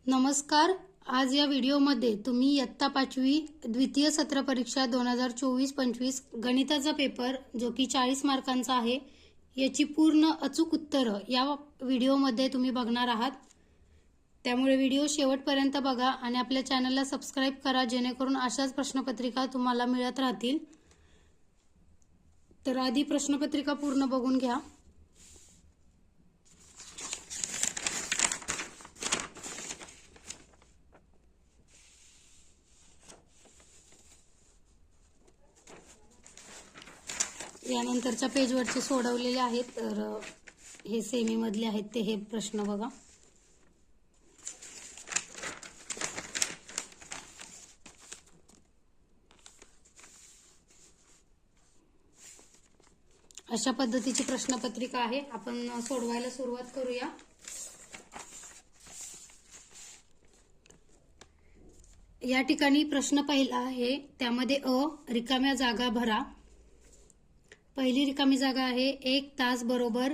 नमस्कार. आज या व्हिडिओमध्ये तुम्ही इयत्ता 5वी द्वितीय सत्र परीक्षा 2024-25 गणिताचा पेपर जो की 40 मार्कांचा आहे याची पूर्ण अचूक उत्तरं या व्हिडिओमध्ये तुम्ही बघणार आहात. त्यामुळे व्हिडिओ शेवटपर्यंत बघा आणि आपल्या चॅनलला सबस्क्राइब करा जेणेकरून अशाच प्रश्नपत्रिका तुम्हाला मिळत राहतील. तर आधी प्रश्नपत्रिका पूर्ण बघून घ्या. यानंतरच्या पेजवरचे सोडवलेले आहेत. तर हे सेमी मधले आहेत ते हे प्रश्न बघा. अशा पद्धतीची प्रश्नपत्रिका आहे. आपण सोडवायला सुरुवात करूया. या ठिकाणी प्रश्न पहिला आहे त्यामध्ये रिकाम्या जागा भरा. पहिली रिकामी जागा आहे 1 तास बरोबर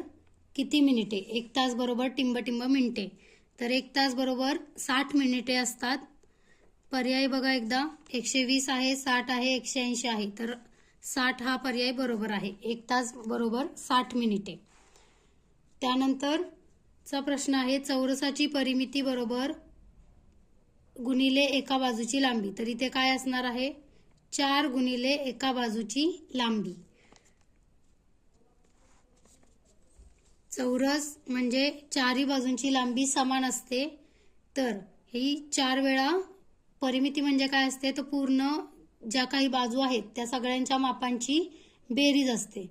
किती मिनिटे. 1 तास बरोबर टिंब मिनिटे. तर 1 तास बरोबर 60 मिनिटे असतात. पर्याय बघा एकदा. 120 आहे, 60 आहे, 180 आहे. तर 60 हा पर्याय बरोबर आहे. 1 तास बरोबर 60 मिनिटे. त्यानंतरचा प्रश्न आहे चौरसाची परिमिती बरोबर गुणिले एका बाजूची लांबी. तर इथे काय असणार आहे 4 गुणिले एका बाजूची लांबी. चौरस म्हणजे चारही बाजूंची लांबी समान असते. तर ही 4 वेळा परिमिती म्हणजे काय असते तर पूर्ण ज्या काही बाजू आहेत त्या सगळ्यांच्या मापांची बेरीज असते.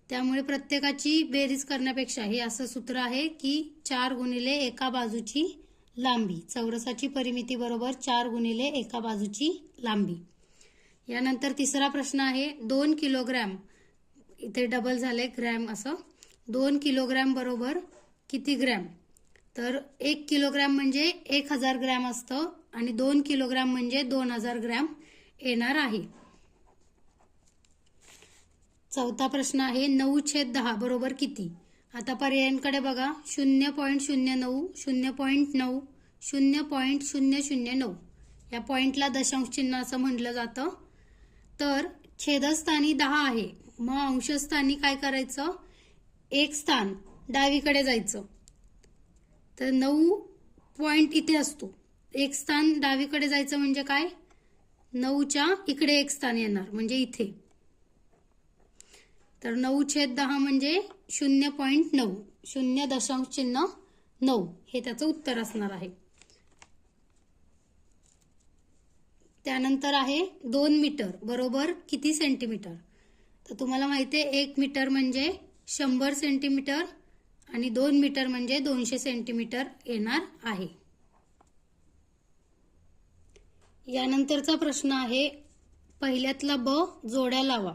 त्यामुळे प्रत्येकाची बेरीज करण्यापेक्षा हे असं सूत्र आहे की 4 गुणिले एका बाजूची लांबी. चौरसाची परिमिती बरोबर 4 गुणिले एका बाजूची लांबी. यानंतर तिसरा प्रश्न आहे 2 किलोग्रॅम. इथे डबल झाले ग्रॅम असं. 2 किलोग्रॅम बरोबर किती ग्रॅम. तर 1 किलोग्रॅम म्हणजे 1000 ग्रॅम असतं आणि 2 किलोग्रॅम म्हणजे 2000 ग्रॅम येणार आहे. चौथा प्रश्न आहे 9/10 बरोबर किती. आता पर्यायांकडे बघा. 0.09, 0.9, 0.009 या पॉइंटला दशांश चिन्ह असं म्हटलं जातं. तर छेदस्थानी 10 आहे. मग अंशस्थानी काय करायचं एक स्थान डावीकडे जायचं. तर 9 पॉइंट इथे असतो. एक स्थान डावीकडे जायचं म्हणजे काय 9च्या इकडे एक स्थान येणार म्हणजे इथे. तर 9/10 म्हणजे 0.9, 0.9 हे त्याचं उत्तर असणार आहे. त्यानंतर आहे 2 मीटर बरोबर किती सेंटीमीटर. तर तुम्हाला माहिती आहे 1 मीटर म्हणजे 100 सेंटीमीटर आणि 2 मीटर म्हणजे 200 सेंटीमीटर येणार आहे. यानंतरचा प्रश्न आहे पहिल्यातला ब जोड्या लावा.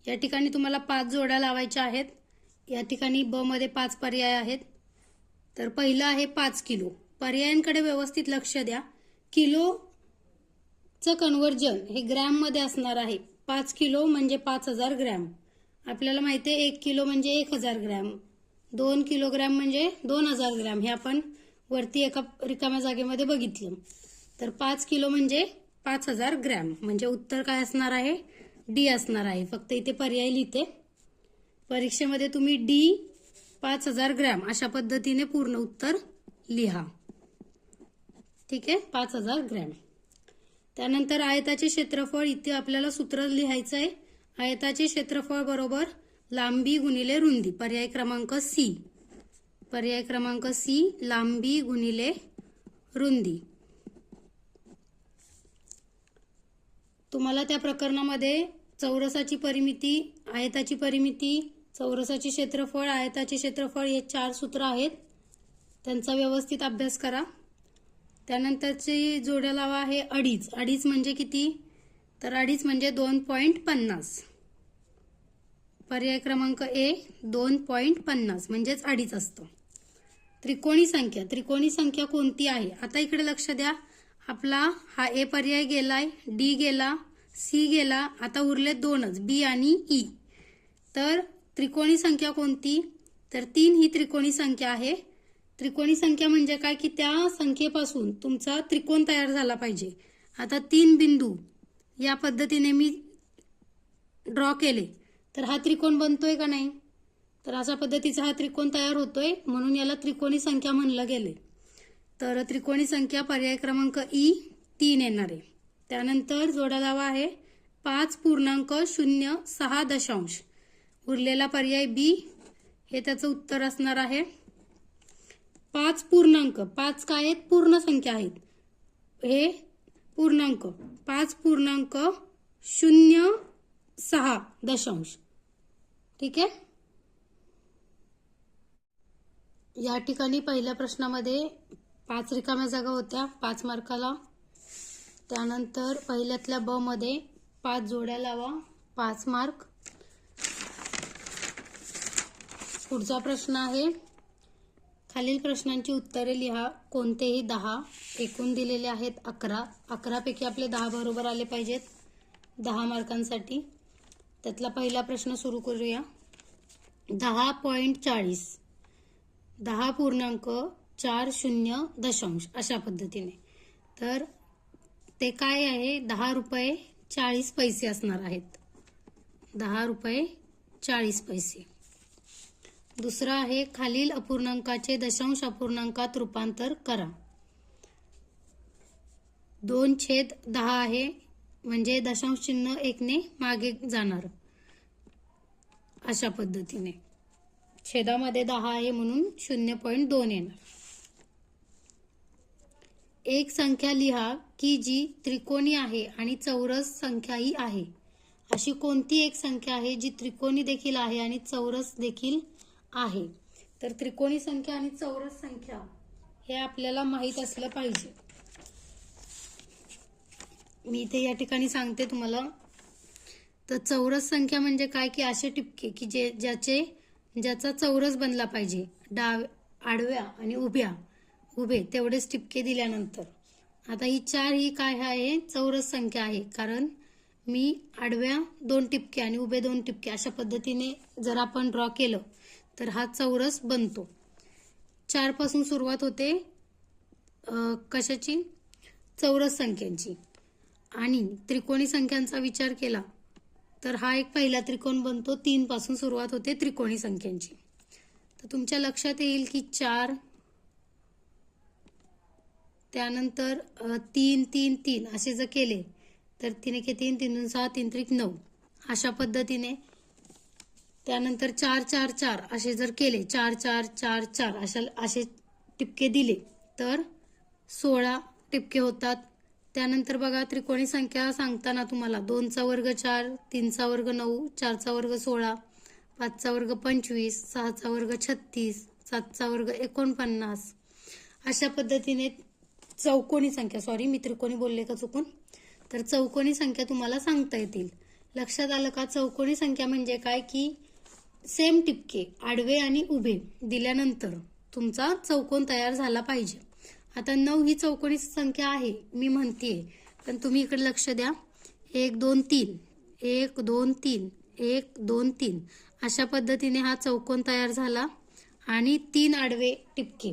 या ठिकाणी तुम्हाला 5 जोड्या लावायच्या आहेत. या ठिकाणी ब मध्ये 5 पर्याय आहेत. तर पहिला आहे 5 किलो. पर्यायांकडे व्यवस्थित लक्ष द्या. किलोचं कन्व्हर्जन हे ग्रॅम मध्ये असणार आहे. 5 किलो म्हणजे 5000 ग्रॅम. आपल्याला माहिती आहे 1 किलो म्हणजे 1000 ग्रॅम. 2 किलोग्रॅम म्हणजे 2000 ग्रॅम. हे आपण वरती एका रिकाम्या जागेमध्ये बघितलं. तर 5 किलो म्हणजे 5000 ग्रॅम म्हणजे उत्तर काय असणार आहे डी असणार आहे. फक्त इथे पर्याय लिहिते. परीक्षेमध्ये तुम्ही डी 5000 ग्रॅम अशा पद्धतीने पूर्ण उत्तर लिहा. ठीक आहे 5000 ग्रॅम. त्यानंतर आयताचे क्षेत्रफळ. इथे आपल्याला सूत्र लिहायचं आहे. आयताचे क्षेत्रफळ बरोबर लांबी गुणिले रुंदी. पर्याय क्रमांक सी. पर्याय क्रमांक सी लांबी गुणिले रुंदी. तुम्हाला त्या प्रकरणामध्ये चौरसाची परिमिती, आयताची परिमिती, चौरसाचे क्षेत्रफळ, आयताचे क्षेत्रफळ हे 4 सूत्र आहेत. त्यांचा व्यवस्थित अभ्यास करा. त्यानंतरची जोड्या लावा आहे अडीच. अडीच म्हणजे किती तर अडीच म्हणजे 2.50. पर्याय क्रमांक ए 2.50 म्हणजेच अडीच असतं. त्रिकोणी संख्या. त्रिकोणी संख्या कोणती आहे. आता इकडे लक्ष द्या. आपला हा ए पर्याय गेलाय, डी गेला, सी गेला. आता उरले 2च बी आणि ई. तर त्रिकोणी संख्या कोणती तर 3 ही त्रिकोणी संख्या आहे. त्रिकोणी संख्या म्हणजे काय की त्या संख्येपासून तुमचा त्रिकोण तयार झाला पाहिजे. आता 3 बिंदू या पद्धतीने मी ड्रॉ केले तर हा त्रिकोण बनतोय का नाही? तर अशा पद्धतीचा हा त्रिकोण तयार होतोय, म्हणून याला त्रिकोणी संख्या म्हणलं गेले. तर त्रिकोणी संख्या पर्याय क्रमांक ई 3 येणार आहे. त्यानंतर जोडा लावा आहे 5.06 उरलेला पर्याय बी हे त्याचं उत्तर असणार आहे. 5 काय आहेत? पूर्ण संख्या आहेत. हे पूर्णांक 5.06. ठीक आहे. या ठिकाणी पहिल्या प्रश्नामध्ये 5 रिकाम्या जागा होत्या 5 मार्काला. त्यानंतर पहिल्यातल्या ब मध्ये 5 जोड्या लावा 5 मार्क. पुढचा प्रश्न आहे खालील प्रश्नांची उत्तरे लिहा, कोणतेही 10. एकूण दिलेले आहेत 11. 11 पैकी आपले 10 बरोबर आले पाहिजेत 10 मार्कांसाठी. त्यातला पहिला प्रश्न सुरू करूया. 10.40 10.40 अशा पद्धतीने. तर ते काय आहे? 10 रुपये 40 पैसे असणार आहेत. 10 रुपये 40 पैसे. दुसरा आहे खालील अपूर्णांकाचे दशांश अपूर्णांकात रूपांतर करा. 2/10 आहे म्हणजे दशांश चिन्ह 1 ने मागे जाणार अशा पद्धतीने. छेदामध्ये 10 आहे म्हणून 0.2 येणार. एक संख्या लिहा की जी त्रिकोणी आहे आणि चौरस संख्याही आहे. अशी कोणती एक संख्या आहे जी त्रिकोणी देखील आहे आणि चौरस देखील आहे? तर त्रिकोणी संख्या आणि चौरस संख्या हे आपल्याला माहीत असलं पाहिजे. मी इथे या ठिकाणी सांगते तुम्हाला. तर चौरस संख्या म्हणजे काय की असे टिपके की ज्याचा चौरस बनला पाहिजे. आडव्या आणि उभे तेवढेच टिपके दिल्यानंतर. आता ही 4 ही काय आहे? चौरस संख्या आहे, कारण मी आडव्या 2 टिपके आणि उभे 2 टिपके अशा पद्धतीने जर आपण ड्रॉ केलं तर हा चौरस बनतो. 4 पासून सुरुवात होते कशाची? चौरस संख्यांची. आणि त्रिकोणी संख्यांचा विचार केला तर हा एक पहिला त्रिकोण बनतो. 3 पासून सुरुवात होते त्रिकोणी संख्यांची. तर तुमच्या लक्षात येईल की 4 त्यानंतर 3 3 3 असे जर केले तर 3 1 3 3 2 6 3 3 9 अशा पद्धतीने. त्यानंतर 4 4 4 असे जर केले 4 4 4 4 असे टिपके दिले तर 16 टिपके होतात. त्यानंतर बघा त्रिकोणी संख्या सांगताना तुम्हाला 2चा वर्ग 4, 3चा वर्ग 9, 4चा वर्ग 16, 5चा वर्ग 25, 6चा वर्ग 36, 7चा वर्ग 49 अशा पद्धतीने चौकोनी संख्या, मी त्रिकोणी बोलले का चुकून, तर चौकोनी संख्या तुम्हाला सांगता येतील. लक्षात आलं का? चौकोनी संख्या म्हणजे काय की सेम टिपके आडवे आणि उभे दिल्यानंतर तुमचा चौकोन तयार झाला पाहिजे. आता 9 ही चौकोनी संख्या आहे मी म्हणतेय, पण तुम्ही इकडे लक्ष द्या. 1 2 3 1 2 3 1 2 3 अशा पद्धतीने हा चौकोन तयार झाला आणि 3 आडवे टिपके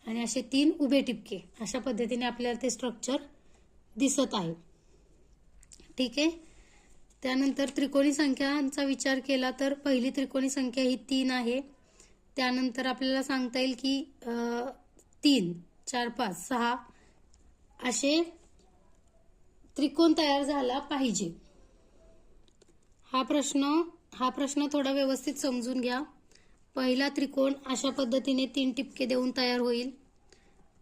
आणि असे 3 उभे टिपके अशा पद्धतीने आपल्याला ते स्ट्रक्चर दिसत आहे. ठीक आहे. त्यानंतर त्रिकोणी संख्यांचा विचार केला तर पहिली त्रिकोणी संख्या ही 3 आहे. त्यानंतर आपल्याला सांगता येईल की 3 4 5 6 असे त्रिकोण तयार झाला पाहिजे. हा प्रश्न थोडा व्यवस्थित समजून घ्या. पहिला त्रिकोण अशा पद्धतीने 3 टिपके देऊन तयार होईल.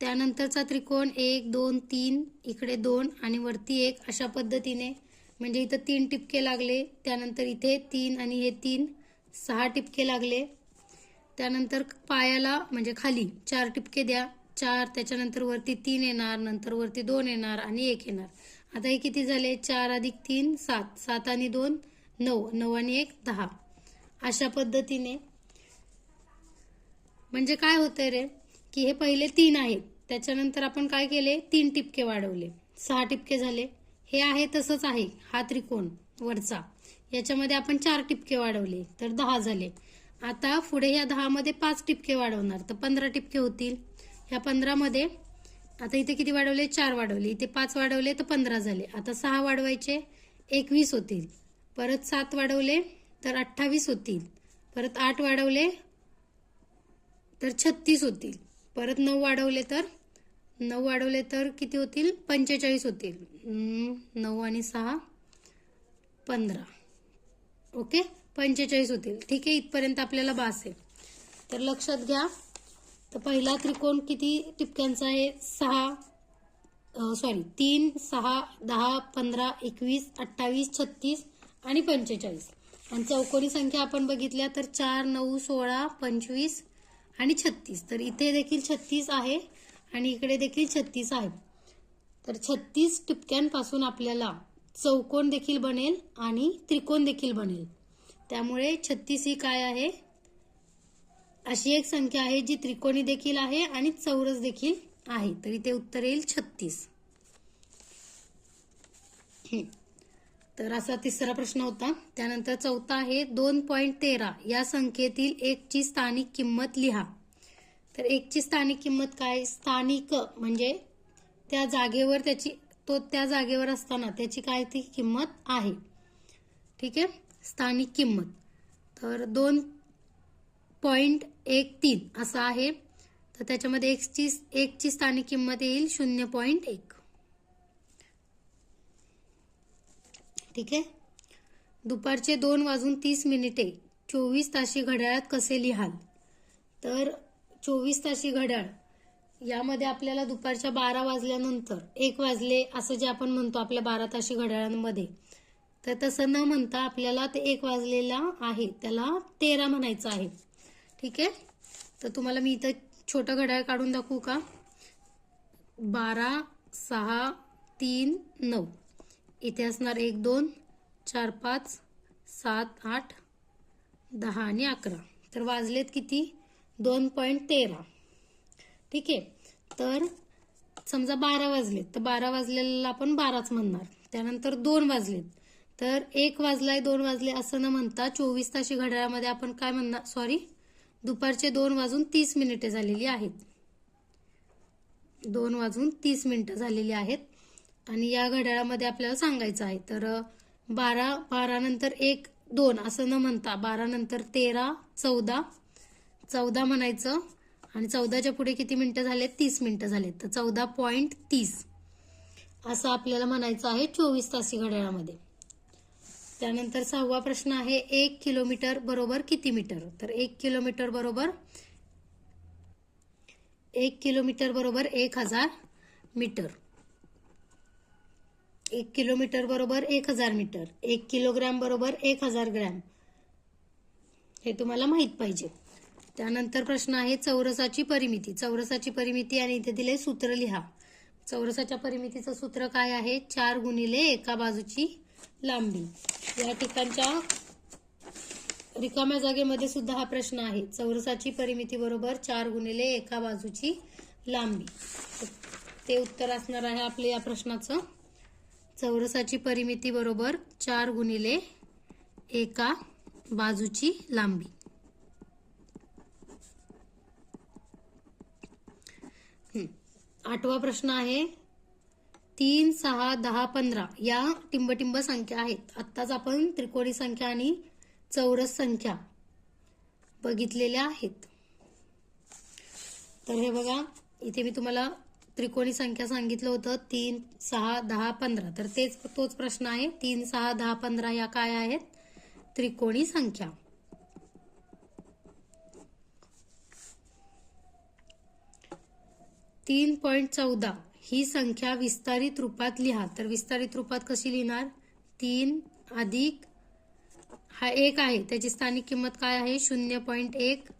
त्यानंतरचा त्रिकोण 1 2 3 इकडे 2 आणि वरती 1 अशा पद्धतीने, म्हणजे इथं 3 टिपके लागले. त्यानंतर इथे 3 आणि हे 3 6 टिपके लागले. त्यानंतर पायाला म्हणजे खाली 4 टिपके द्या. 4 त्याच्यानंतर वरती 3 येणार, नंतर वरती 2 येणार आणि 1 येणार. आता हे किती झाले? 4 अधिक 3 7, 7 आणि 2 9, 9 आणि 1 10 अशा पद्धतीने. म्हणजे काय होतंय रे की हे पहिले 3 आहेत, त्याच्यानंतर आपण काय केले 3 टिपके वाढवले 6 टिपके झाले. हे आहे तसंच आहे हा त्रिकोण वरचा, याच्यामध्ये आपण 4 टिपके वाढवले तर 10 झाले. आता पुढे ह्या 10 मध्ये 5 टिपके वाढवणार तर 15 टिपके होतील. ह्या 15 मध्ये आता इथे किती वाढवले? 4 वाढवले. इथे 5 वाढवले तर 15 झाले. आता 6 वाढवायचे 21 होतील. परत 7 वाढवले तर 28 होतील. परत 8 वाढवले तर 36 होतील. परत 9 वाढवले तर किती होतील? 45 होतील. 9 आणि 6 15. ओके, 45 होतील. ठीक आहे, इथपर्यंत आपल्याला बास आहे. तर लक्षात घ्या, तर पहिला त्रिकोण किती टिपक्यांचा आहे? 3, 6, 10, 15, 21, 28, 36 आणि 45. आणि चौकोनी संख्या आपण बघितल्या तर 4, 9, 16, 25 आणि 36. तर इथे देखील 36 आहे आणि इकडे देखील 36 आहे. तर 36 टिपक्यांपासून आपल्याला चौकोन देखील बनेल आणि त्रिकोण देखील बनेल. त्यामुळे 36 ही काय आहे? अशी एक संख्या आहे जी त्रिकोणी देखील आहे आणि चौरस देखील आहे. तर इथे उत्तर येईल 36. तर असा तिसरा प्रश्न होता. त्यानंतर चौथा आहे 2.13 या संख्येतील 1 ची स्थानिक किंमत लिहा. तर 1 ची स्थानिक किंमत काय? स्थानिक म्हणजे त्या जागेवर त्या जागेवर असताना त्याची काय ती किंमत आहे. ठीक आहे, स्थानिक किंमत. तर 2.13 असं आहे. तर त्याच्यामध्ये 1 ची स्थानिक किंमत येईल 0.1. ठीक आहे. दुपारचे 2:30 24 ताशी घड्याळात कसे लिहाल? तर 24 ताशी घड्याळ यामध्ये आपल्याला दुपारच्या 12 वाजल्यानंतर 1 वाजले असं जे आपण म्हणतो आपल्या 12 ताशी घड्याळांमध्ये, तर तसं न म्हणता आपल्याला ते 1 वाजलेला आहे त्याला 13 म्हणायचं आहे. ठीक आहे. तर तुम्हाला मी इथं छोटं घड्याळ काढून दाखवू का? 12, 6, 3, 9 इथे असणार 1, 2, 4, 5, 7, 8, 10 आणि 11. तर वाजलेत किती? 2.13. ठीक आहे. तर समजा 12 वाजलेत तर 12 वाजलेला आपण 12च म्हणणार. त्यानंतर 2 वाजलेत तर 1 वाजलाय 2 वाजले असं न म्हणता 24 ताशी घड्याळामध्ये आपण काय म्हणणार? दुपारचे 2:30 झालेली आहेत. 2:30 झालेली आहेत आणि या घड्याळामध्ये आपल्याला सांगायचं आहे. तर 12 नंतर 1, 2 असं न म्हणता 12 नंतर 13, 14 म्हणायचं आणि 14च्या पुढे किती मिनिटं झालेत? 30 मिनिटं झालेत. तर 14.30 असं आपल्याला म्हणायचं आहे 24 तासी घड्याळामध्ये. त्यानंतर 6वा प्रश्न आहे 1 किलोमीटर बरोबर किती मीटर? तर 1 किलोमीटर बरोबर 1000 मीटर. 1 किलोमीटर बरोबर 1000 मीटर. 1 किलोग्रॅम बरोबर 1000 ग्रॅम. हे तुम्हाला माहित पाहिजे. त्यानंतर प्रश्न आहे चौरसाची परिमिती. चौरसाची परिमिती आणि इथे दिले सूत्र लिहा. चौरसाच्या परिमितीचं सूत्र काय आहे? 4 गुणिले एका बाजूची लांबी. या ठिकाणच्या रिकाम्या जागेमध्ये सुद्धा हा प्रश्न आहे. चौरसाची परिमिती बरोबर 4 गुणिले एका बाजूची लांबी. ते उत्तर असणार आहे आपले या प्रश्नाचं. चौरसाची परिमिती बरोबर 4 गुणिले एका बाजूची लांबी. आठवा प्रश्न आहे 3, 6, 10, 15 या टिंबटिंब संख्या आहेत. आत्ताच आपण त्रिकोणी संख्या आणि चौरस संख्या बघितलेल्या आहेत. तर हे बघा, इथे मी तुम्हाला त्रिकोणी संख्या सांगितलं होतं 3, 6, 10, 15. तर तोच प्रश्न आहे. 3, 6, 10, 15 या काय आहेत? त्रिकोणी संख्या. तीन 3.14 ही संख्या विस्तारित रूपात लिहा. तर विस्तारित रूपात कशी लिहिणार? 3 अधिक हा 1 आहे त्याची स्थानिक किंमत काय आहे? 0.1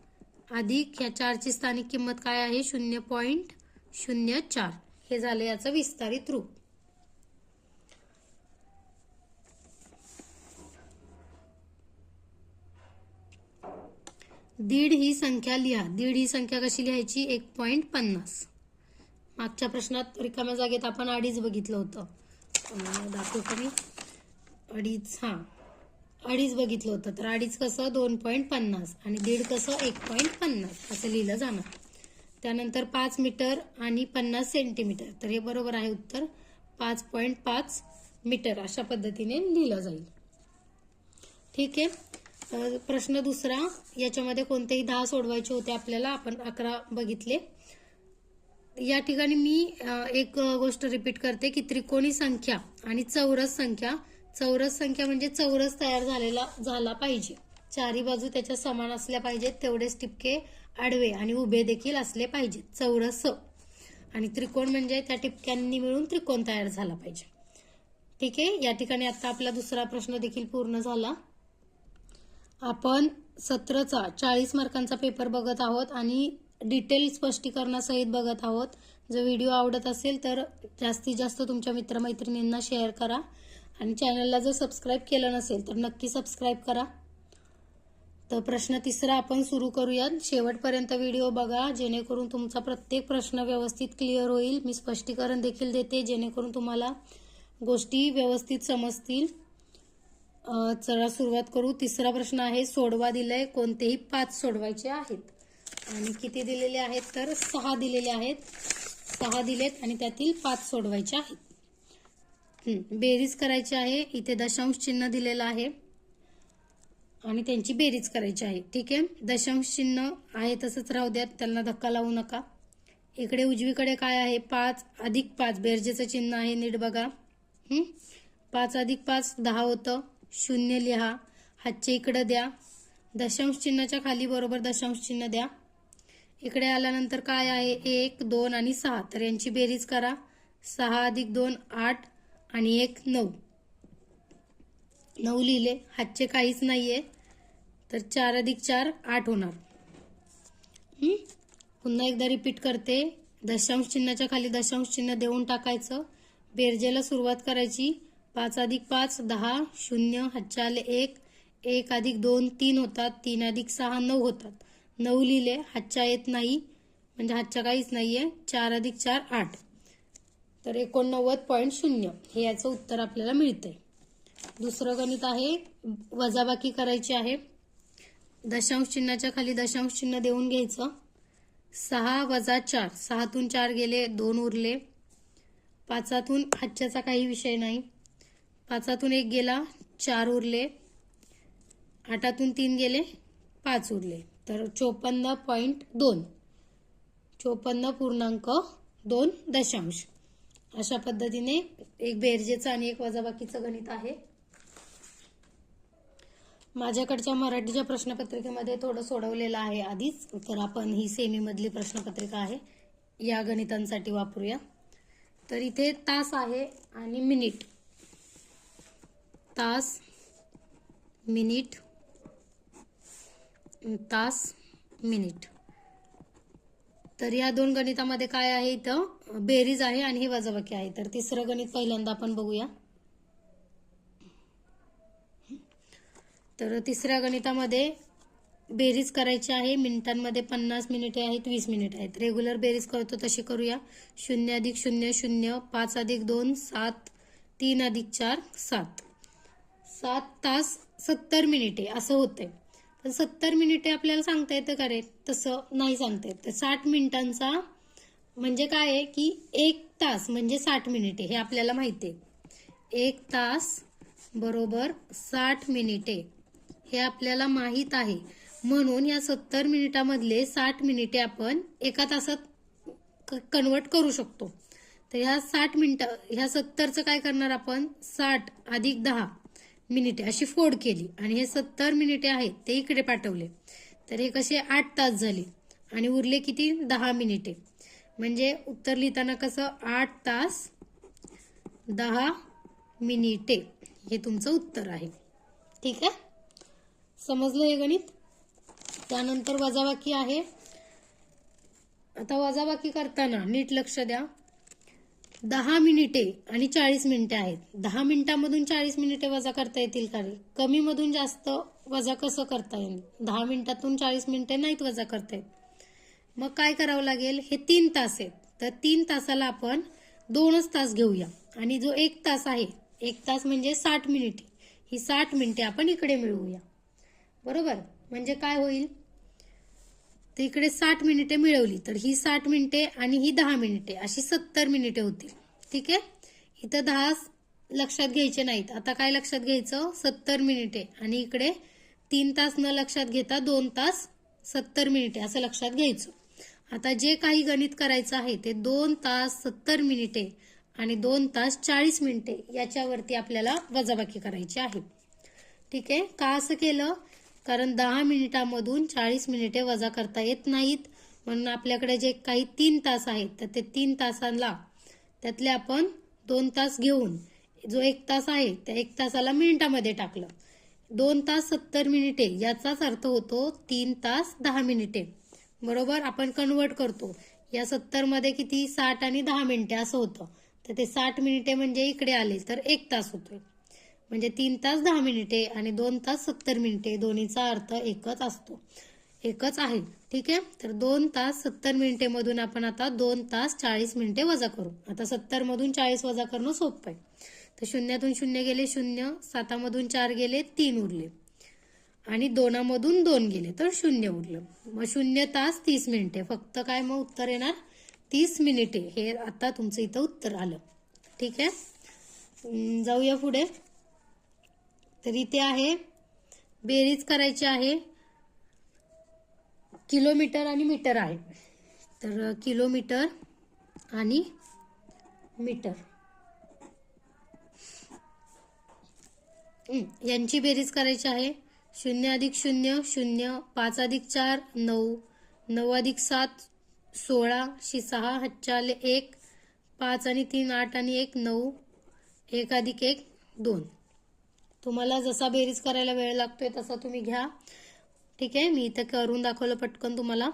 अधिक ह्या 4 ची स्थानिक किंमत काय आहे? 0.04. हे झालं याचं विस्तारित रूप. दीड ही संख्या लिहा. दीड ही संख्या कशी लिहायची? 1.50. मागच्या प्रश्नात रिकाम्या जागेत आपण 2.5 बघितलं होतं. दाखवू का मी? 2.5. अडीच बघितलं होतं, तर अडीच कसं 2.50 आणि दीड कसं 1.50 असं लिहिलं जाणार. त्यानंतर 5 मीटर आणि 50 सेंटीमीटर, तर हे बरोबर आहे उत्तर 5.5 मीटर अशा पद्धतीने लिहिलं जाईल. ठीक आहे. प्रश्न दुसरा, याच्यामध्ये कोणतेही 10 सोडवायचे होते आपल्याला, आपण 11 बघितले. या ठिकाणी मी एक गोष्ट रिपीट करते की त्रिकोणी संख्या आणि चौरस संख्या म्हणजे चौरस तयार झाला पाहिजे, चारी बाजू त्याच्या समान असल्या पाहिजेत, तेवढेच टिपके आडवे आणि उभे देखील असले पाहिजेत, चौरस. आणि त्रिकोण म्हणजे त्या टिपक्यांनी मिळून त्रिकोण तयार झाला पाहिजे. ठीक आहे. या ठिकाणी आता आपला दुसरा प्रश्न देखील पूर्ण झाला. आपण 17चा 40 मार्कांचा पेपर बघत आहोत आणि डिटेल स्पष्टीकरणासहित बघत आहोत. जर व्हिडिओ आवडत असेल तर जास्तीत जास्त तुमच्या मित्रमैत्रिणींना शेअर करा आणि चॅनलला जर सबस्क्राईब केलं नसेल तर नक्की सबस्क्राईब करा. तर प्रश्न तिसरा आपण सुरू करूयात. शेवटपर्यंत व्हिडिओ बघा जेणेकरून तुमचा प्रत्येक प्रश्न व्यवस्थित क्लिअर होईल. मी स्पष्टीकरण देखील देते जेणेकरून तुम्हाला गोष्टी व्यवस्थित समजतील. चला सुरुवात करू. तिसरा प्रश्न आहे, सोडवा दिलाय, कोणतेही 5 सोडवायचे आहेत आणि किती दिलेले आहेत तर 6 दिलेले आहेत. 6 दिलेत आणि त्यातील 5 सोडवायचे आहेत. बेरीज करायची आहे. इथे दशांश चिन्ह दिलेलं आहे आणि त्यांची बेरीज करायची आहे. ठीक आहे. दशांश चिन्ह आहे तसंच राहू द्यात, त्यांना धक्का लावू नका. इकडे उजवीकडे काय आहे, 5 अधिक 5 बेरजेचं चिन्ह आहे, नीट बघा. 5 अधिक 5 10 होतं, 0 लिहा, हातचे इकडं द्या, दशांश चिन्हाच्या खाली बरोबर दशांश चिन्ह द्या. इकडे आल्यानंतर काय आहे, 1 2 आणि 6, तर यांची बेरीज करा. 6 अधिक 2 8 आणि 1 9. 9 लिहिले, हातचे काहीच नाहीये, तर 4 अधिक 4 8 होणार. पुन्हा एकदा रिपीट करते, दशांश चिन्हाच्या खाली दशांश चिन्ह देऊन टाकायचं, बेरजेला सुरुवात करायची. 5 अधिक 5 10, 0, हातच्या आले 1, 1 अधिक 2 3 होतात, 3 अधिक 6 9 होतात. 9 लिहिले, हातच्या येत नाही म्हणजे हातच्या काहीच नाहीये, 4 अधिक 4 8, तर 89.0 हे याचं उत्तर आपल्याला मिळतंय. दुसरं गणित आहे, वजाबाकी करायची आहे. दशांश चिन्हाच्या खाली दशांश चिन्ह देऊन घ्यायचं. 6 वजा 4, 6तून 4 गेले, 2 उरले. 5तून हातच्याचा काही विषय नाही, 5तून 1 गेला, 4 उरले. 8तून 3 गेले, 5 उरले, तर 54.2, 54.2 दशांश. अशा पद्धतीने एक बेरजेचं आणि एक वजाबाकीचं गणित आहे. माझ्याकडच्या मराठीच्या प्रश्नपत्रिकेमध्ये थोडं सोडवलेलं आहे आधीच, तर आपण ही सेमी मधली प्रश्नपत्रिका आहे, या गणितांसाठी वापरूया. तर इथे तास आहे आणि मिनिट, तास मिनिट, तास मिनिट. तर या दोन गणितामध्ये काय आहे, इथं बेरीज आहे आणि हे वजाबाकी आहे. तर तिसरं गणित पहिल्यांदा आपण बघूया. तर तिसऱ्या गणितामध्ये बेरीज करायची आहे. मिनिटांमध्ये 50 मिनिटे आहेत, 20 मिनिट आहेत. रेग्युलर बेरीज करतो तशी करूया. 0 अधिक 0 0, 5 अधिक 2 7, 3 अधिक 4 7, 7 तास 70 मिनिटे असं होतंय. पण 70 मिनिटे आपल्याला सांगता येतं का रे, तसं नाही सांगता येत. तर 60 मिनिटांचा म्हणजे काय आहे की 1 तास म्हणजे 60 मिनिटे हे आपल्याला माहिती आहे. 1 तास बरोबर 60 मिनिटे हे आपल्याला माहीत आहे. म्हणून या 70 मिनिटामधले 60 मिनिटे आपण एका तासात कन्वर्ट करू शकतो. तर ह्या 60 मिनिटं, ह्या 70चं काय करणार आपण, 60 अधिक 10 मिनिटे अशी फोड केली आणि हे 70 मिनिटे आहेत ते इकडे पाठवले. तर हे कसे 8 तास झाले आणि उरले किती, 10 मिनिटे. म्हणजे उत्तर लिहिताना कसं, 8 तास 10 मिनिटे हे तुमचं उत्तर आहे. ठीक आहे, समजलं हे गणित. त्यानंतर वजाबाकी आहे. आता वजाबाकी करताना नीट लक्ष द्या. 10 मिनिटे आणि 40 मिनिटे आहेत. 10 मिनिटांमधून 40 मिनिटे वजा करता येतील का रे? कमी मधून जास्त वजा कसं करता येईल? 10 मिनिटातून 40 मिनिटे नाहीत वजा करता येत. मग काय करावं लागेल, हे 3 तास आहेत तर 3 तासाला आपण 2च तास घेऊया आणि जो 1 तास आहे, 1 तास म्हणजे 60 मिनिटे, ही 60 मिनिटे आपण इकडे मिळवूया. बरोबर, म्हणजे काय होईल, तर इकडे 60 मिनिटे मिळवली तर ही 60 मिनिटे आणि ही 10 मिनिटे अशी 70 मिनिटे होतील. ठीक आहे, इथं 10 लक्षात घ्यायचे नाहीत. आता काय लक्षात घ्यायचं, 70 मिनिटे आणि इकडे 3 तास न लक्षात घेता 2 तास 70 मिनिटे असं लक्षात घ्यायचं. आता जे काही गणित करायचं आहे ते 2 तास 70 मिनिटे आणि 2 तास 40 मिनिटे याच्यावरती आपल्याला वजाबाकी करायची आहे. ठीक आहे, का असं केलं, कारण 10 मिनिटांमधून 40 मिनिटे वजा करता येत नाहीत, म्हणून आपल्याकडे जे काही 3 तास आहेत तर ते 3 तासांना त्यातले आपण 2 तास घेऊन जो 1 तास आहे त्या 1 तासाला मिनिटामध्ये टाकलं. 2 तास 70 मिनिटे याचाच अर्थ होतो 3 तास 10 मिनिटे. बरोबर, आपण कन्वर्ट करतो. या 70 मध्ये किती, 60 आणि 10 मिनिटे असं होतं. तर ते 60 मिनिटे म्हणजे इकडे आले तर 1 तास होतोय. म्हणजे 3 तास 10 मिनिटे आणि 2 तास 70 मिनिटे दोन्हीचा अर्थ एकच असतो, एकच आहे. ठीक आहे, तर 2 तास 70 मिनिटे मधून आपण आता 2 तास 40 मिनिटे वजा करू. आता 70 मधून 40 वजा करणं सोपं आहे. तर 0तून 0 गेले 0, 7 मधून 4 गेले 3 उरले आणि 2 मधून 2 गेले तर 0 उरलं. मग 0 तास 30 मिनिटे, फक्त काय मग उत्तर येणार 30 मिनिटे. हे आता तुमचं इथं उत्तर आलं. ठीक आहे, जाऊया पुढे. तर इथे आहे बेरीज करायची आहे, किलोमीटर आणि मीटर आहे. तर किलोमीटर आणि मीटर यांची बेरीज करायची आहे. 0 अधिक 0 0, 5 अधिक 4 9, 9 अधिक 7 16, 6 हातच्या आले 1, 5 आणि 3 8 आणि 1 9, 1 अधिक 1 2. तुम्हाला जसा बेरीज करायला वेळ लागतोय तसा तुम्ही घ्या. ठीक आहे, मी इथं करून दाखवलं पटकन तुम्हाला.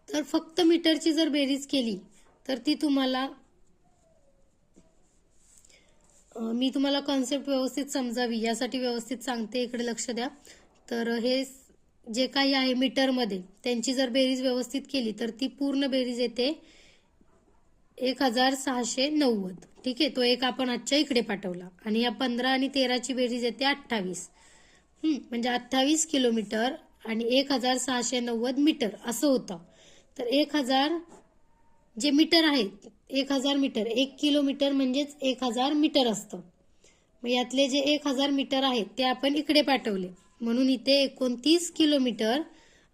तर फक्त मीटरची जर बेरीज केली तर ती तुम्हाला, मी तुम्हाला कॉन्सेप्ट व्यवस्थित समजावी यासाठी व्यवस्थित सांगते, इकडे लक्ष द्या. तर हे जे काही आहे मीटरमध्ये त्यांची जर बेरीज व्यवस्थित केली तर ती पूर्ण बेरीज येते 1690. ठीक आहे, तो एक आपण आजच्या इकडे पाठवला. आणि या 15 आणि 13ची बेरीज येते 28. म्हणजे 28 किलोमीटर आणि 1690 मीटर असं होतं. तर 1000 जे मीटर आहेत, 1000 मीटर, 1 किलोमीटर म्हणजेच 1000 मीटर असतं. मग यातले जे 1000 मीटर आहेत ते आपण इकडे पाठवले, म्हणून इथे 29 किलोमीटर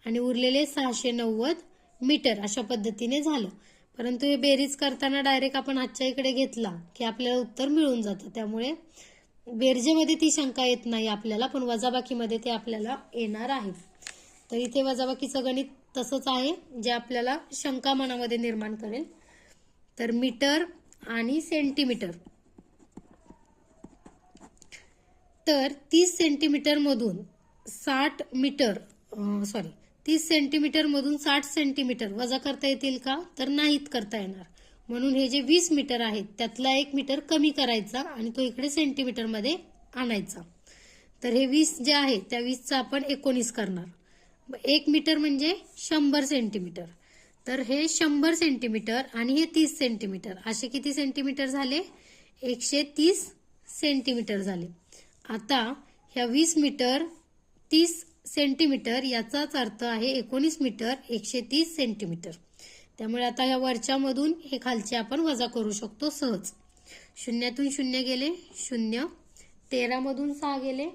आणि उरलेले 690 मीटर अशा पद्धतीने झालं. परंतु हे बेरीज करताना डायरेक्ट आपण आजच्या इकडे घेतला की आपल्याला उत्तर मिळून जातं. त्यामुळे बेरजेमध्ये ती शंका येत नाही आपल्याला, पण वजाबाकीमध्ये ते आपल्याला येणार आहे. तर इथे वजाबाकीचं गणित तसंच आहे जे आपल्याला शंका मनामध्ये निर्माण करेल. तर मीटर आणि सेंटीमीटर, तर 30 सेंटीमीटर मधून 30 सेंटीमीटर मधून 60 सेंटीमीटर वजा करता येतील का, तर नाहीत करता येणार. म्हणून हे जे 20 मीटर आहेत त्यातला 1 मीटर कमी करायचा आणि तो इकडे सेंटीमीटर मध्ये आणायचा. तर हे 20 जे आहे त्या 20चा आपण 19 करणार. 1 मीटर म्हणजे 100 सेंटीमीटर. तर हे 100 सेंटीमीटर आणि हे 30 सेंटीमीटर असे किती सेंटीमीटर झाले, 130 सेंटीमीटर झाले. आता ह्या 20 मीटर 30 सेंटीमीटर याचाच अर्थ आहे 19 मीटर 130 सेंटीमीटर. त्यामुळे आता ह्या वरच्या मधून हे खालचे आपण वजा करू शकतो सहज. 0तून 0 गेले 0, 13 मधून 6 गेले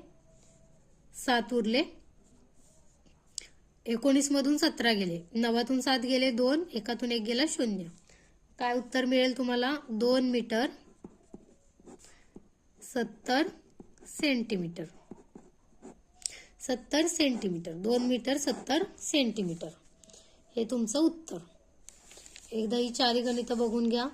7 उरले, 19 मधून 17 गेले, 9तून 7 गेले 2, 1तून 1 गेला 0. काय उत्तर मिळेल तुम्हाला, 2 metre 70 centimetre. 70 centimetre, 2 metre 70 centimetre हे तुमचं उत्तर. एकदा ही चारी गणितं बघून घ्या.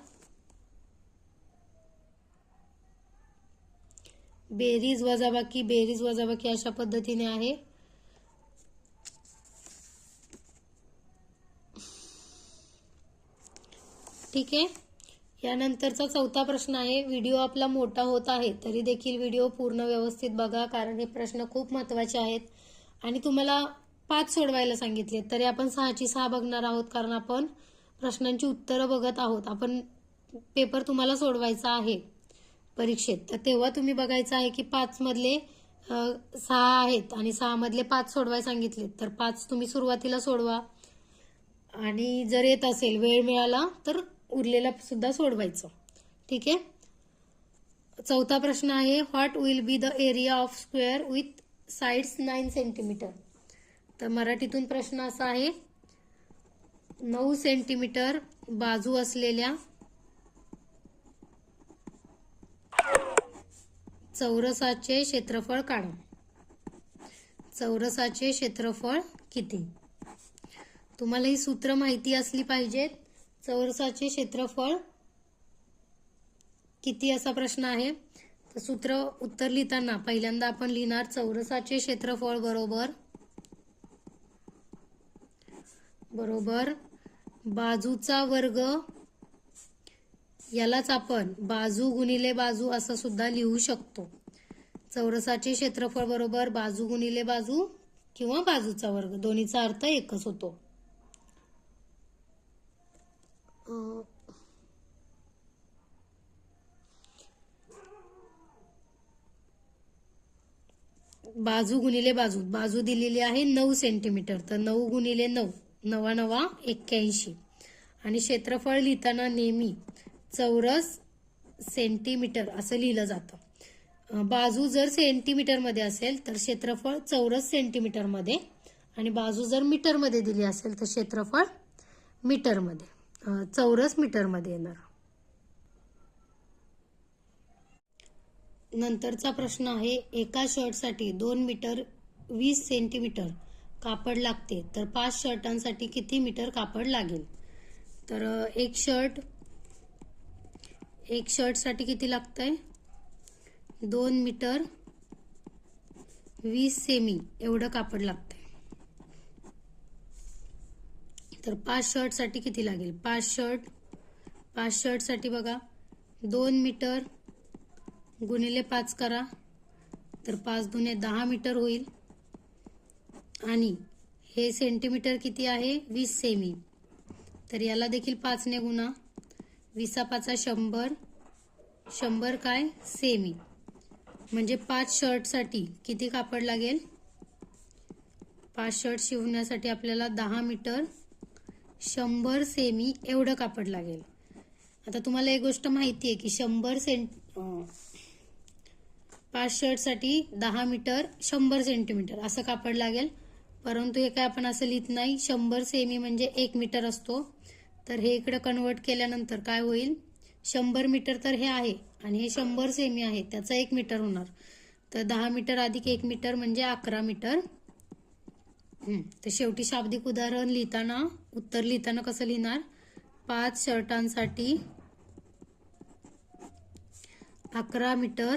बेरीज वजाबाकी अशा पद्धतीने आहे. ठीक आहे, यानंतरचा चौथा प्रश्न आहे. व्हिडिओ आपला मोठा होत आहे तरी देखील व्हिडिओ पूर्ण व्यवस्थित बघा, कारण हे प्रश्न खूप महत्त्वाचे आहेत. आणि तुम्हाला 5 सोडवायला सांगितले तरी आपण 6ची 6 बघणार आहोत, कारण आपण प्रश्नांची उत्तरं बघत आहोत. आपण पेपर तुम्हाला सोडवायचा आहे. परीक्षेत, तर तेव्हा तुम्ही बघायचं आहे की 5 मधले 6 आहेत आणि 6 मधले 5 सोडवायला सांगितले, तर 5 तुम्ही सुरुवातीला सोडवा आणि जर येत असेल वेळ मिळाला तर उरलेला सुद्धा सोडवायचं. ठीक आहे. चौथा प्रश्न आहे, what will be the area of square with sides 9 centimetre. तर मराठीतून प्रश्न असा आहे, 9 सेंटीमीटर बाजू असलेल्या चौरसाचे क्षेत्रफळ काढा. चौरसाचे क्षेत्रफळ किती? तुम्हाला ही सूत्र माहिती असली पाहिजेत. चौरसाचे क्षेत्रफळ किती असा प्रश्न आहे. तर सूत्र उत्तर लिहिताना पहिल्यांदा आपण लिहिणार चौरसाचे क्षेत्रफळ बरोबर बाजूचा वर्ग, यालाच आपण बाजू गुणिले बाजू असं सुद्धा लिहू शकतो. चौरसाचे क्षेत्रफळ बरोबर बाजू गुणिले बाजू किंवा बाजूचा वर्ग, दोन्हीचा अर्थ एकच होतो. बाजू गुणिले बाजू, बाजू दिलेली आहे 9 सेंटीमीटर, तर 9 गुणिले 9, 9 9 81, आणि क्षेत्रफळ लिहिताना नेहमी चौरस सेंटीमीटर असं लिहिलं जातं. बाजू जर सेंटीमीटर मध्ये असेल तर क्षेत्रफळ चौरस सेंटीमीटर मध्ये, आणि बाजू जर मीटर मध्ये दिली असेल तर क्षेत्रफळ मीटर मध्ये, चौरस मीटर मध्ये येणार. नंतरचा प्रश्न आहे, एका शर्टसाठी 2 मीटर 20 सेंटीमीटर कापड लागते, तर 5 शर्टांसाठी किती मीटर कापड लागेल? तर एक शर्टसाठी किती लागतंय? 2 मीटर 20 सेमी एवढं कापड लागतंय. तर 5 शर्टसाठी किती लागेल? 5 शर्टसाठी बघा, 2 मीटर गुणिले 5 करा, तर 5 दुने 10 मीटर होईल, आणि हे सेंटीमीटर किती आहे? 20 सेमी, तर याला देखील 5 ने गुणा, 20 5 100, 100 काय? सेमी. म्हणजे 5 शर्टसाठी किती कापड लागेल? 5 शर्ट शिवण्यासाठी आपल्याला 10 मीटर 100 सेमी एवढं कापड लागेल. आता तुम्हाला एक गोष्ट माहिती आहे की 5 शर्टसाठी 10 मीटर 100 सेंटीमीटर असं कापड लागेल, परंतु हे काय आपण असं लिहित नाही. 100 सेमी म्हणजे 1 मीटर असतो, तर हे इकडे कन्वर्ट केल्यानंतर काय होईल? 100 मीटर तर हे आहे आणि हे 100 सेमी आहे, त्याचा 1 मीटर होणार, तर 10 मीटर अधिक 1 मीटर म्हणजे 11 मीटर. तर शेवटी शाब्दिक उदाहरण लिहिताना, उत्तर लिहिताना कसं लिहिणार? 5 शर्टांसाठी 11 मीटर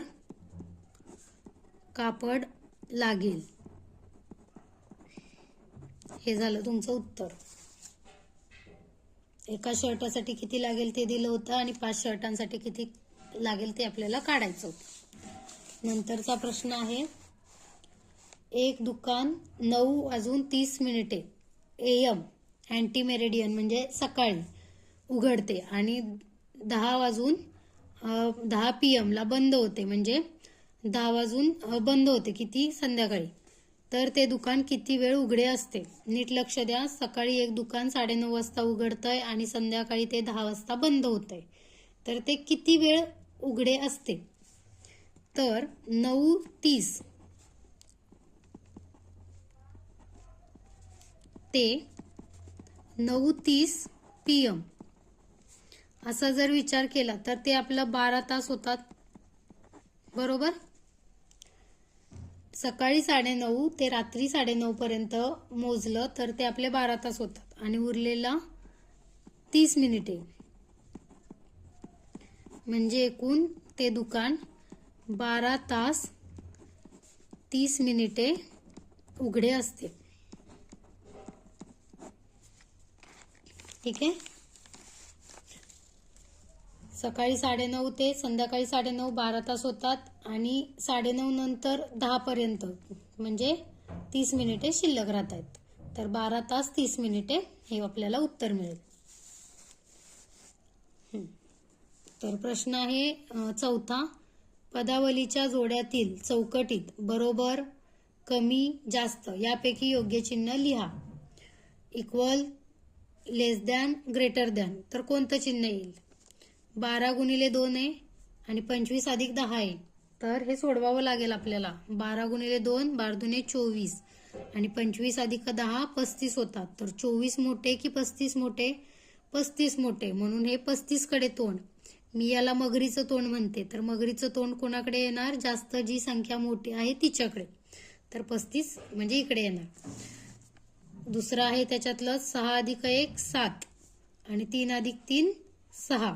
कापड लागेल. हे झालं तुमचं उत्तर. एका शर्टासाठी किती लागेल ते दिलं होतं आणि 5 शर्टांसाठी किती लागेल ते आपल्याला काढायचं होतं. नंतरचा प्रश्न आहे, एक दुकान 9:30 AM अँटी मेरिडियन म्हणजे सकाळी उघडते आणि 10 PM ला बंद होते, म्हणजे 10 वाजून बंद होते किती? संध्याकाळी. तर ते दुकान किती वेळ उघडे असते? नीट लक्ष द्या. सकाळी एक दुकान 9:30 वाजता उघडतंय आणि संध्याकाळी ते 10 वाजता बंद होतंय, तर ते किती वेळ उघडे असते? तर 9:30 ते 9:30 PM असा जर विचार केला तर ते आपलं 12 तास होतात, बरोबर. सकाळी 9:30 ते रात्री 9:30 पर्यंत मोजलं तर ते आपले 12 तास होतात, आणि उरलेला 30 मिनिटे, म्हणजे एकूण ते दुकान 12 तास 30 मिनिटे उघडे असते. ठीक आहे. सकाळी 9:30 ते संध्याकाळी 9:30 12 तास होतात, आणि 9:30 नंतर 10 पर्यंत म्हणजे 30 मिनिटे शिल्लक राहत आहेत, तर 12 तास 30 मिनिटे हे आपल्याला उत्तर मिळेल. तर प्रश्न आहे चौथा, पदावलीच्या जोड्यातील चौकटीत बरोबर, कमी, जास्त यापैकी योग्य चिन्ह लिहा. इक्वल, लेस दॅन, ग्रेटर दॅन. तर कोणतं चिन्ह येईल? 12 गुणिले 2 आहे आणि 25 अधिक 10 आहे. तर हे सोडवावं लागेल आपल्याला. 12 गुणिले 2, 12 दुने 24 आणि 25 अधिक 10 35 होतात. तर 24 मोठे की 35 मोठे? 35 मोठे, म्हणून हे 35 कडे तोंड. मी याला मगरीचं तोंड म्हणते. तर मगरीचं तोंड कोणाकडे येणार? जास्त जी संख्या मोठी आहे तिच्याकडे. तर 35 म्हणजे इकडे येणार. दुसरं आहे त्याच्यातलं 6 अधिक 1 7 आणि 3 अधिक 3 6.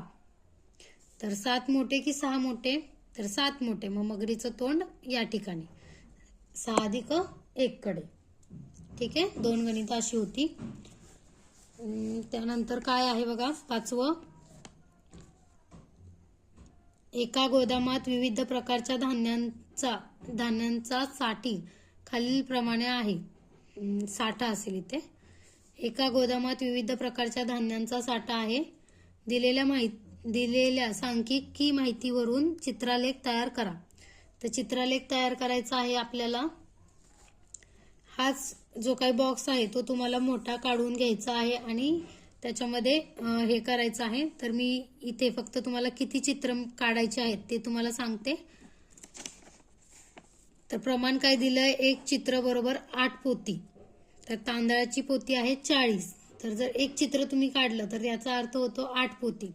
तर 7 मोठे की 6 मोठे? तर 7 मोठे, मग मगरीचं तोंड या ठिकाणी 6 अधिक 1 कडे. ठीक आहे, 2 गणितं अशी होती. त्यानंतर काय आहे बघा, 5वं. एका गोदामात विविध प्रकारच्या धान्यांचा साठी खालीलप्रमाणे आहे. साठा असेल इथे. एका गोदामात विविध प्रकारच्या धान्यांचा साठा आहे. दिलेल्या सांख्यिकी माहितीवरून चित्रलेख तयार करा. तर चित्रलेख तयार करायचा आहे आपल्याला. हाच जो काही बॉक्स आहे तो तुम्हाला मोठा काढून घ्यायचा आहे आणि त्याच्यामध्ये हे करायचं आहे. तर मी इथे फक्त तुम्हाला किती चित्र काढायचे आहेत ते तुम्हाला सांगते. तर प्रमाण काय दिलंय? एक चित्र बरोबर 8 पोती. तर तांदळाची पोती आहे 40. तर जर एक चित्र तुम्ही काढलं तर याचा अर्थ होतो 8 पोती.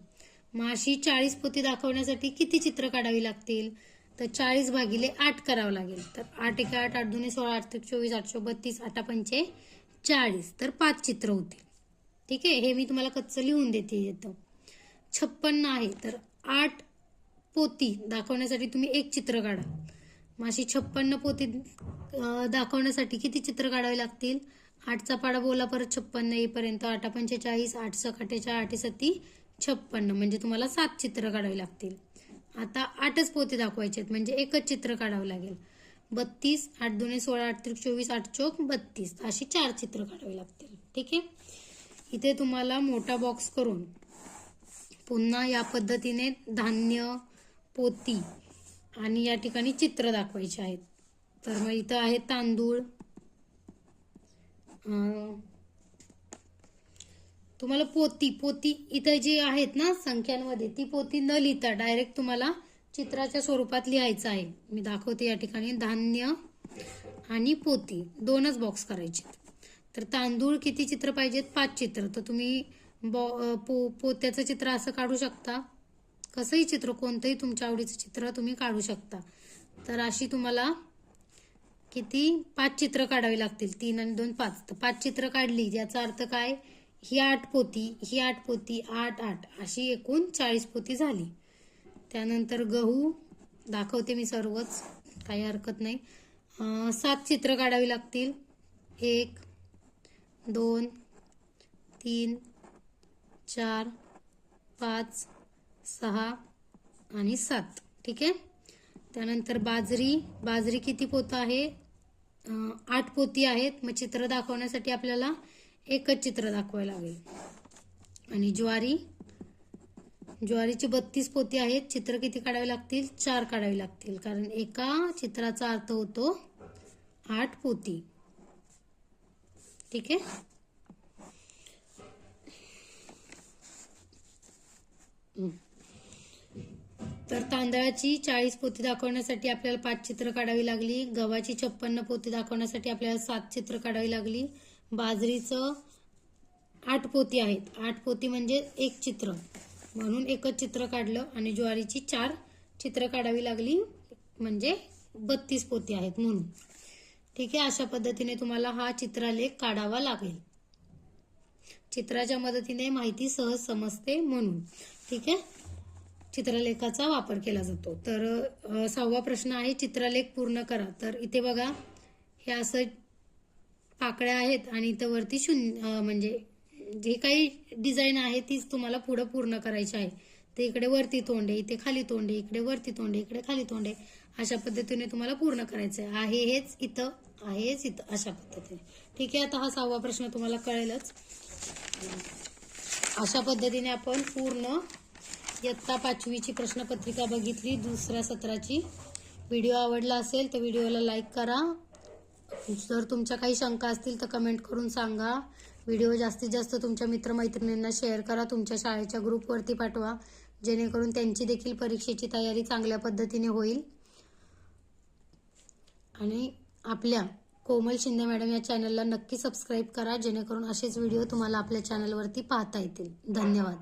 मग अशी 40 पोती दाखवण्यासाठी किती चित्र काढावी लागतील? तर 40 भागिले 8 करावं लागेल. तर 8 1 8, 8 2 16, 8 24, 832, 8 5 40. तर 5 चित्र होतील. ठीक आहे, हे मी तुम्हाला कच्चं लिहून देते. येतं 56 आहे. तर 8 पोती दाखवण्यासाठी तुम्ही एक चित्र काढा. मग अशी 56 पोती दाखवण्यासाठी किती चित्र काढावे लागतील? 8चा पाडा बोला परत 56 येईपर्यंत. 8 45, 8 6 48, 8 7 56. म्हणजे तुम्हाला 7 चित्र काढावी लागतील. आता 8च पोती दाखवायचे आहेत म्हणजे एकच चित्र काढावं लागेल. 32, 8 2 16, 8 3 24, 8 4 32. अशी 4 चित्र काढावी लागतील. ठीक आहे, इथे तुम्हाला मोठा बॉक्स करून पुन्हा या पद्धतीने धान्य, पोती आणि या ठिकाणी चित्र दाखवायचे आहेत. तर मग इथं आहे तांदूळ. तुम्हाला पोती इथं जी आहेत ना संख्यांमध्ये, ती पोती न लिहिता डायरेक्ट तुम्हाला चित्राच्या स्वरूपात लिहायचं आहे. मी दाखवते या ठिकाणी. धान्य आणि पोती 2च बॉक्स करायचे. तर तांदूळ किती चित्र पाहिजेत? 5 चित्र. तर तुम्ही पोत्याचं चित्र असं काढू शकता. कसंही चित्र, कोणतंही तुमच्या आवडीचं चित्र तुम्ही काढू शकता. तर अशी तुम्हाला किती? 5 चित्र काढावी लागतील. 3 आणि 2 5. तर 5 चित्र काढली याचा अर्थ काय? ही 8 पोती, ही 8 पोती, 8 8 अशी एकूण 40 पोती झाली. त्यानंतर गहू दाखवते मी सर्वच, काही हरकत नाही. 7 चित्र काढावी लागतील. 1 2 3 4 5 6 आणि 7. ठीक आहे, त्यानंतर बाजरी किती पोतं आहे? 8 पोती आहेत. मग चित्र दाखवण्यासाठी आपल्याला एकच चित्र दाखवायला लागेल. आणि ज्वारीची 32 पोती आहेत. चित्र किती काढावे लागतील? 4 काढावे लागतील, कारण एका चित्राचा अर्थ होतो 8 पोती. ठीक आहे, तर तांदळाची 40 पोती दाखवण्यासाठी आपल्याला 5 चित्र काढावी लागली. गव्हाची 56 पोती दाखवण्यासाठी आपल्याला 7 चित्र काढावी लागली. बाजरीचं 8 पोती आहेत. 8 पोती म्हणजे एक चित्र, म्हणून एकच चित्र काढलं. आणि ज्वारीची 4 चित्र काढावी लागली म्हणजे 32 पोती आहेत म्हणून. ठीक आहे, अशा पद्धतीने तुम्हाला हा चित्रलेख काढावा लागेल. चित्राच्या मदतीने माहिती सहज समजते म्हणून. ठीक आहे, चित्रलेखाचा वापर केला जातो. तर 6वा प्रश्न आहे, चित्रलेख पूर्ण करा. तर इथे बघा, हे असं पाकळ्या आहेत आणि इथं वरती शून्य, म्हणजे जे काही डिझाईन आहे तीच तुम्हाला पुढे पूर्ण करायची आहे. ते इकडे वरती तोंडे, इथे खाली तोंडे, इकडे वरती तोंडे, इकडे खाली तोंडे, अशा पद्धतीने तुम्हाला पूर्ण करायचं आहे. हेच इथं आहे, हेच इथं, अशा पद्धतीने. ठीक आहे, आता हा 6वा प्रश्न तुम्हाला कळेलच. अशा पद्धतीने आपण पूर्ण इयत्ता 5वीची प्रश्नपत्रिका बघितली, दुसऱ्या सत्राची. व्हिडिओ आवडला असेल तर व्हिडिओला लाईक करा. जर तुमच्या काही शंका असतील तर कमेंट करून सांगा. व्हिडिओ जास्तीत जास्त तुमच्या मित्रमैत्रिणींना शेअर करा, तुमच्या शाळेच्या ग्रुपवरती पाठवा, जेणेकरून त्यांची देखील परीक्षेची तयारी चांगल्या पद्धतीने होईल. आणि आपल्या कोमल शिंदे मॅडम या चॅनलला नक्की सबस्क्राईब करा, जेणेकरून असेच व्हिडिओ तुम्हाला आपल्या चॅनलवरती पाहता येतील. धन्यवाद.